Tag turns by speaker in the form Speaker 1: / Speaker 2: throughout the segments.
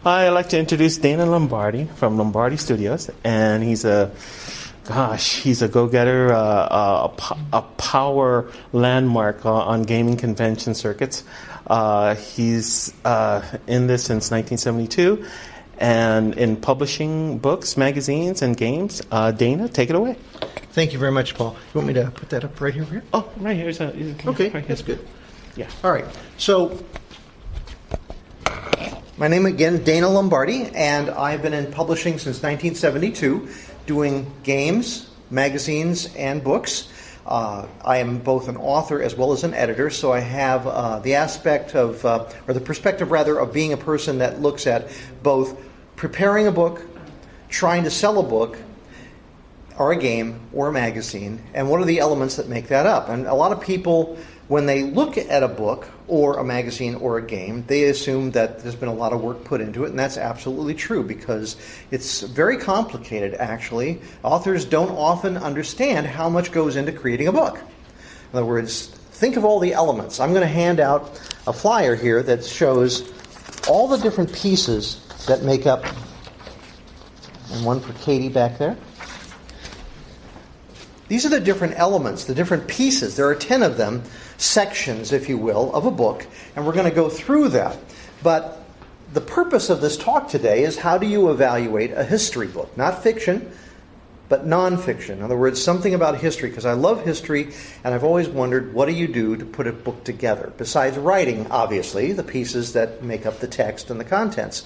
Speaker 1: I'd like to introduce Dana Lombardy from Lombardy Studios, and he's a go-getter, a power landmark on gaming convention circuits. He's in this since 1972, and in publishing books, magazines, and games. Dana, take it away.
Speaker 2: Thank you very much, Paul. You want me to put that up right here?
Speaker 1: Oh, right here.
Speaker 2: Okay,
Speaker 1: right here.
Speaker 2: that's good.
Speaker 1: Yeah.
Speaker 2: All right. So, my name again, Dana Lombardy, and I've been in publishing since 1972, doing games, magazines, and books. I am both an author as well as an editor, so I have the aspect of, or the perspective rather, of being a person that looks at both preparing a book, trying to sell a book, or a game, or a magazine, and what are the elements that make that up. And a lot of people, when they look at a book, or a magazine, or a game, they assume that there's been a lot of work put into it, and that's absolutely true, because it's very complicated, actually. Authors don't often understand how much goes into creating a book. In other words, think of all the elements. I'm going to hand out a flyer here that shows all the different pieces that make up, and one for Katie back there. These are the different elements, the different pieces. There are 10 of them, sections, if you will, of a book, and we're going to go through that. But the purpose of this talk today is how do you evaluate a history book? Not fiction, but nonfiction. In other words, something about history, because I love history, and I've always wondered, what do you do to put a book together? Besides writing, obviously, the pieces that make up the text and the contents.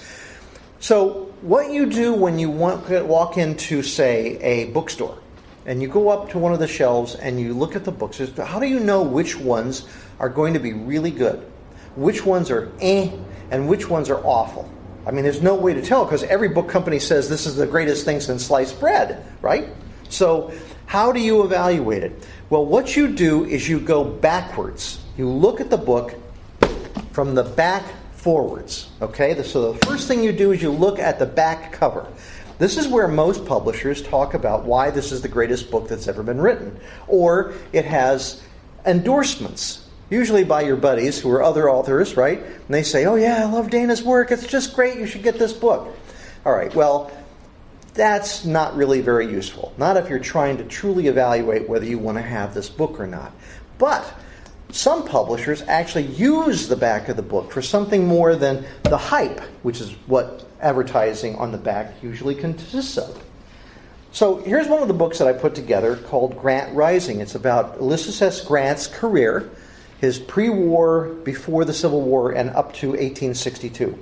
Speaker 2: So what you do when you walk into, say, a bookstore, and you go up to one of the shelves and you look at the books, how do you know which ones are going to be really good? Which ones are and which ones are awful? I mean, there's no way to tell, because every book company says this is the greatest thing since sliced bread, right? So how do you evaluate it? Well, what you do is you go backwards. You look at the book from the back forwards, okay? So the first thing you do is you look at the back cover. This is where most publishers talk about why this is the greatest book that's ever been written. Or it has endorsements, usually by your buddies who are other authors, right? And they say, oh yeah, I love Dana's work. It's just great. You should get this book. All right, well, that's not really very useful. Not if you're trying to truly evaluate whether you want to have this book or not. But some publishers actually use the back of the book for something more than the hype, which is what advertising on the back usually consists of. So here's one of the books that I put together called Grant Rising. It's about Ulysses S. Grant's career, his pre-war, before the Civil War, and up to 1862.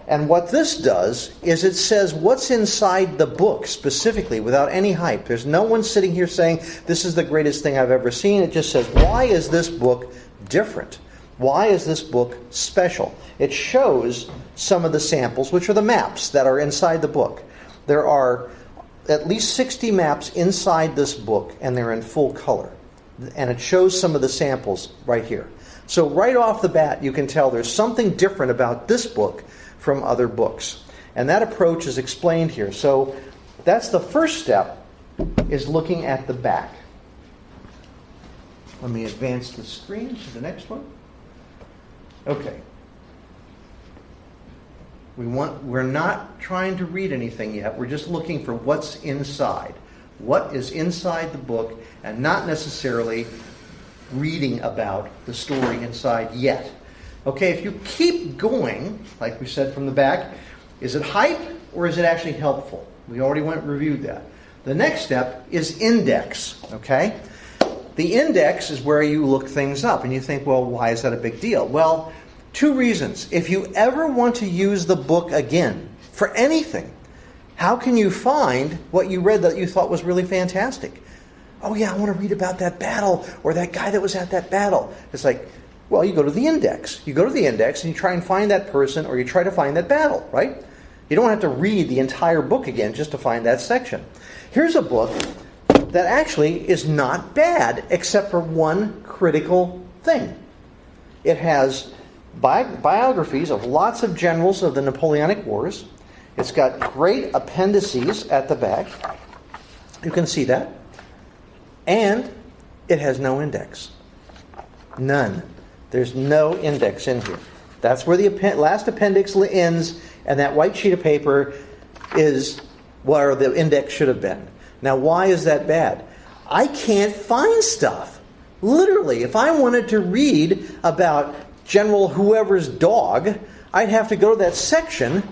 Speaker 2: And what this does is it says what's inside the book specifically without any hype. There's no one sitting here saying, this is the greatest thing I've ever seen. It just says, why is this book different? Why is this book special? It shows some of the samples, which are the maps that are inside the book. There are at least 60 maps inside this book, and they're in full color. And it shows some of the samples right here. So right off the bat, you can tell there's something different about this book from other books. And that approach is explained here. So that's the first step, is looking at the back. Let me advance the screen to the next one. Okay. We're not trying to read anything yet. We're just looking for what's inside. What is inside the book, and not necessarily reading about the story inside yet. Okay, if you keep going, like we said from the back, is it hype or is it actually helpful? We already reviewed that. The next step is index, okay? The index is where you look things up, and you think, well, why is that a big deal? Well, 2 reasons. If you ever want to use the book again for anything, how can you find what you read that you thought was really fantastic? Oh yeah, I want to read about that battle, or that guy that was at that battle. It's like, well, you go to the index. You go to the index and you try and find that person, or you try to find that battle, right? You don't have to read the entire book again just to find that section. Here's a book that actually is not bad, except for one critical thing. It has biographies of lots of generals of the Napoleonic Wars. It's got great appendices at the back. You can see that. And it has no index. None. There's no index in here. That's where the last appendix ends, and that white sheet of paper is where the index should have been. Now, why is that bad? I can't find stuff. Literally, if I wanted to read about General whoever's dog, I'd have to go to that section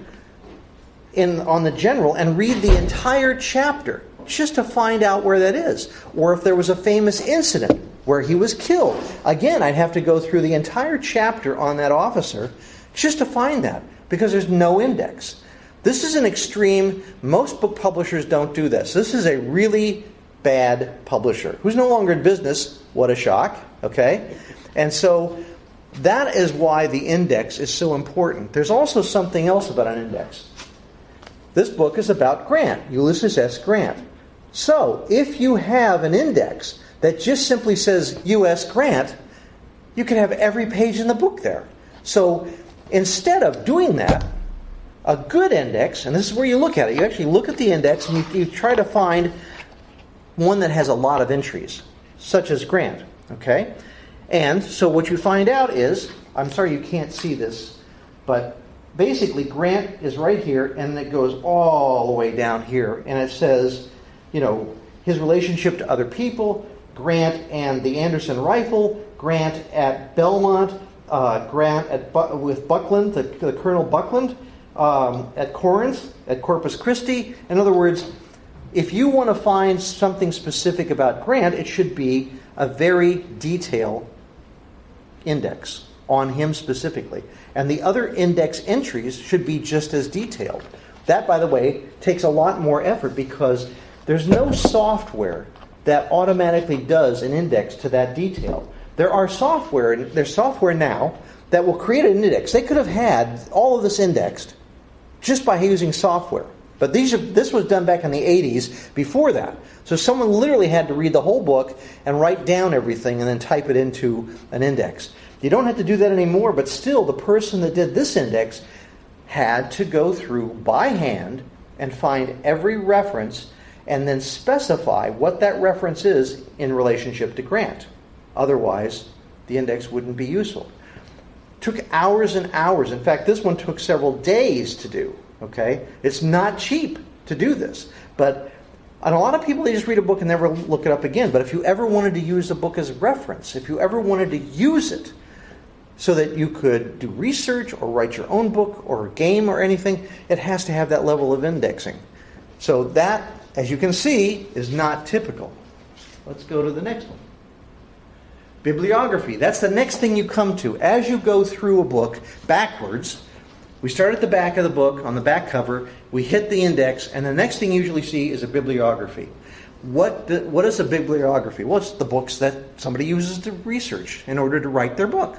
Speaker 2: on the general and read the entire chapter just to find out where that is. Or if there was a famous incident where he was killed, again, I'd have to go through the entire chapter on that officer just to find that, because there's no index. This is an extreme. Most book publishers don't do this. This is a really bad publisher who's no longer in business. What a shock, okay? And so that is why the index is so important. There's also something else about an index. This book is about Grant, Ulysses S. Grant. So if you have an index that just simply says U.S. Grant, you can have every page in the book there. So instead of doing that, a good index, and this is where you look at it, you actually look at the index and you try to find one that has a lot of entries, such as Grant, okay? And so what you find out is, I'm sorry you can't see this, but basically Grant is right here, and it goes all the way down here, and it says, his relationship to other people, Grant and the Anderson rifle, Grant at Belmont, Grant with Buckland, the Colonel Buckland, at Corinth, at Corpus Christi. In other words, if you want to find something specific about Grant, it should be a very detailed index on him specifically. And the other index entries should be just as detailed. That, by the way, takes a lot more effort because there's no software that automatically does an index to that detail. There's software now that will create an index. They could have had all of this indexed just by using software. But this was done back in the 80s before that. So someone literally had to read the whole book and write down everything and then type it into an index. You don't have to do that anymore, but still the person that did this index had to go through by hand and find every reference and then specify what that reference is in relationship to Grant. Otherwise, the index wouldn't be useful. Took hours and hours. In fact, this one took several days to do. Okay? It's not cheap to do this. And a lot of people, they just read a book and never look it up again. But if you ever wanted to use a book as a reference, if you ever wanted to use it so that you could do research or write your own book or a game or anything, it has to have that level of indexing. So that, as you can see, is not typical. Let's go to the next one. Bibliography. That's the next thing you come to. As you go through a book backwards, we start at the back of the book, on the back cover, we hit the index, and the next thing you usually see is a bibliography. What is a bibliography? Well, it's the books that somebody uses to research in order to write their book.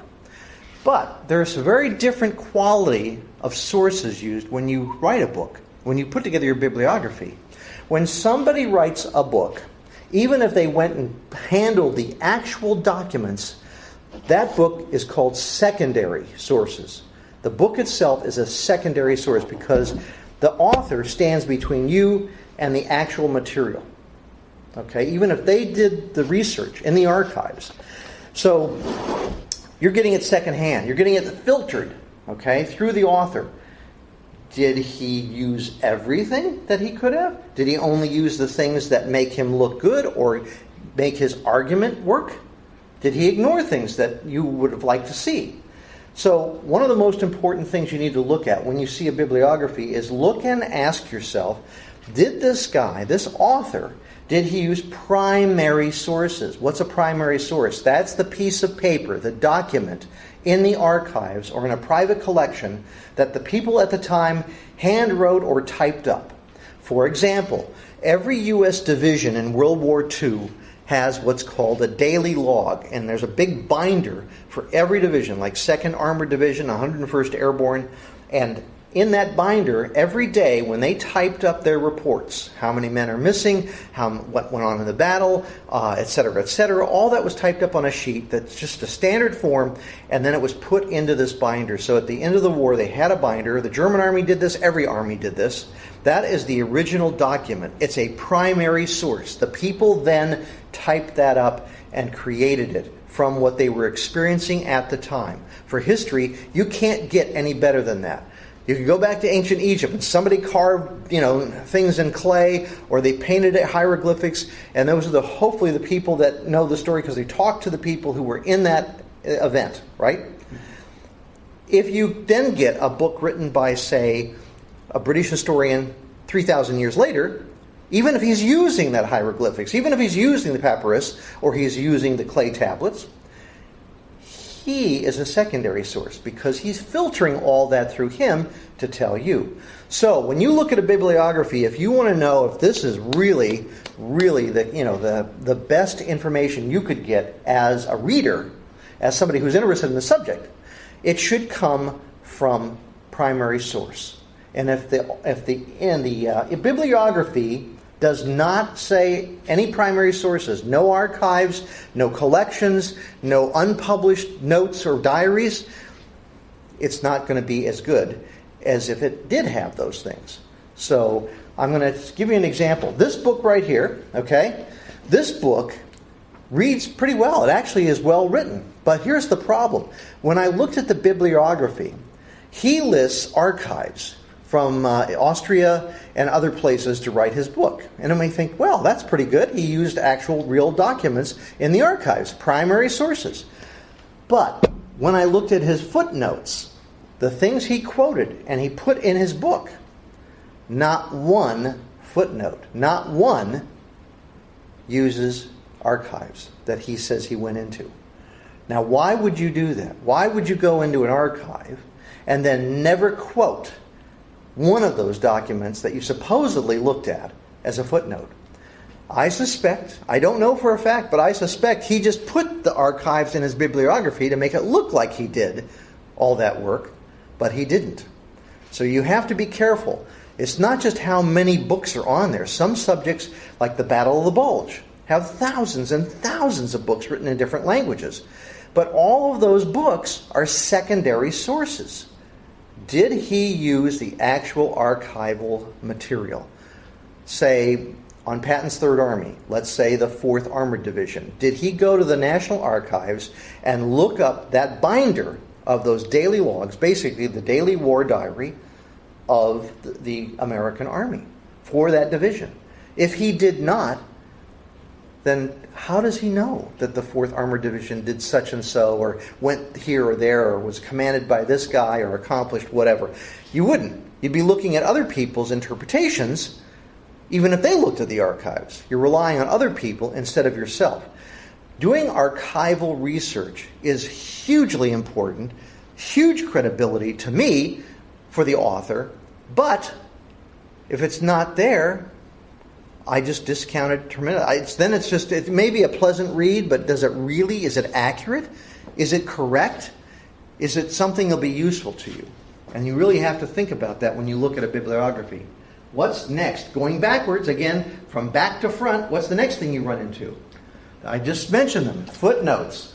Speaker 2: But there's a very different quality of sources used when you write a book, when you put together your bibliography. When somebody writes a book, even if they went and handled the actual documents, that book is called secondary sources. The book itself is a secondary source because the author stands between you and the actual material. Okay, even if they did the research in the archives. So you're getting it secondhand. You're getting it filtered, okay, through the author. Did he use everything that he could have? Did he only use the things that make him look good or make his argument work? Did he ignore things that you would have liked to see? So one of the most important things you need to look at when you see a bibliography is look and ask yourself, did this guy, this author, did he use primary sources? What's a primary source? That's the piece of paper, the document in the archives or in a private collection that the people at the time hand wrote or typed up. For example, every U.S. division in World War II has what's called a daily log, and there's a big binder for every division, like 2nd Armored Division, 101st Airborne, and in that binder, every day when they typed up their reports, how many men are missing, what went on in the battle, etc., all that was typed up on a sheet that's just a standard form, and then it was put into this binder. So at the end of the war, they had a binder. The German army did this. Every army did this. That is the original document. It's a primary source. The people then typed that up and created it from what they were experiencing at the time. For history, you can't get any better than that. You can go back to ancient Egypt and somebody carved, things in clay, or they painted it hieroglyphics, and those are hopefully the people that know the story because they talked to the people who were in that event, right? If you then get a book written by, say, a British historian 3,000 years later, even if he's using that hieroglyphics, even if he's using the papyrus, or he's using the clay tablets, he is a secondary source because he's filtering all that through him to tell you. So when you look at a bibliography, if you want to know if this is really, really the best information you could get as a reader, as somebody who's interested in the subject, it should come from primary source. And if the bibliography does not say any primary sources, no archives, no collections, no unpublished notes or diaries, it's not going to be as good as if it did have those things. So I'm going to give you an example. This book right here, okay, this book reads pretty well. It actually is well written. But here's the problem. When I looked at the bibliography, he lists archives from Austria and other places to write his book. And I may think, well, that's pretty good. He used actual real documents in the archives, primary sources. But when I looked at his footnotes, the things he quoted and he put in his book, not one footnote, not one uses archives that he says he went into. Now, why would you do that? Why would you go into an archive and then never quote one of those documents that you supposedly looked at as a footnote? I suspect, I don't know for a fact, but I suspect he just put the archives in his bibliography to make it look like he did all that work, but he didn't. So you have to be careful. It's not just how many books are on there. Some subjects, like the Battle of the Bulge, have thousands and thousands of books written in different languages. But all of those books are secondary sources. Did he use the actual archival material? Say, on Patton's Third Army, let's say the 4th Armored Division. Did he go to the National Archives and look up that binder of those daily logs, basically the daily war diary of the American Army for that division? If he did not, then how does he know that the 4th Armored Division did such and so, or went here or there, or was commanded by this guy, or accomplished whatever? You wouldn't. You'd be looking at other people's interpretations, even if they looked at the archives. You're relying on other people instead of yourself. Doing archival research is hugely important, huge credibility to me for the author, but if it's not there, I just discount it tremendously. It may be a pleasant read, but is it accurate? Is it correct? Is it something that'll be useful to you? And you really have to think about that when you look at a bibliography. What's next? Going backwards, again, from back to front, what's the next thing you run into? I just mentioned them, footnotes.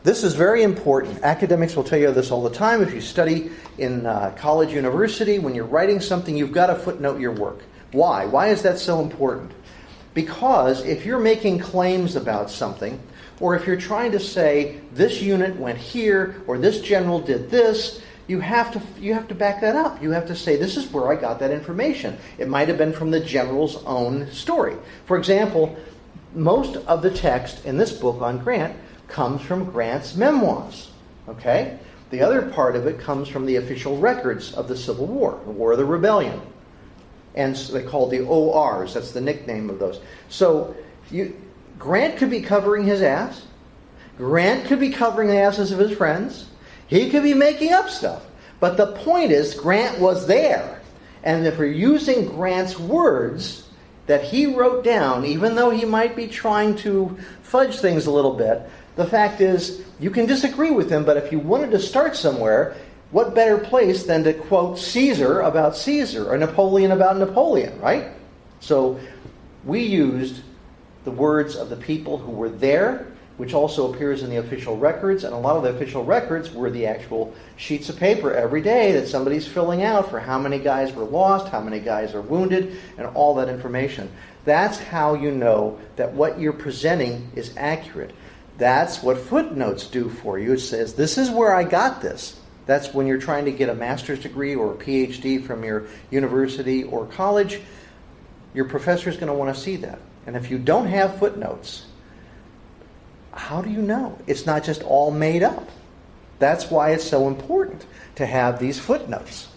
Speaker 2: This is very important. Academics will tell you this all the time. If you study in college, university, when you're writing something, you've got to footnote your work. Why? Why is that so important? Because if you're making claims about something, or if you're trying to say, this unit went here, or this general did this, you have to back that up. You have to say, this is where I got that information. It might have been from the general's own story. For example, most of the text in this book on Grant comes from Grant's memoirs. Okay? The other part of it comes from the official records of the Civil War, the War of the Rebellion. And so they call the ORs. That's the nickname of those. So Grant could be covering his ass. Grant could be covering the asses of his friends. He could be making up stuff. But the point is, Grant was there. And if we're using Grant's words that he wrote down, even though he might be trying to fudge things a little bit, the fact is, you can disagree with him, but if you wanted to start somewhere, what better place than to quote Caesar about Caesar, or Napoleon about Napoleon, right? So we used the words of the people who were there, which also appears in the official records, and a lot of the official records were the actual sheets of paper every day that somebody's filling out for how many guys were lost, how many guys are wounded, and all that information. That's how you know that what you're presenting is accurate. That's what footnotes do for you. It says, this is where I got this. That's when you're trying to get a master's degree or a PhD from your university or college. Your professor is going to want to see that. And if you don't have footnotes, how do you know? It's not just all made up. That's why it's so important to have these footnotes.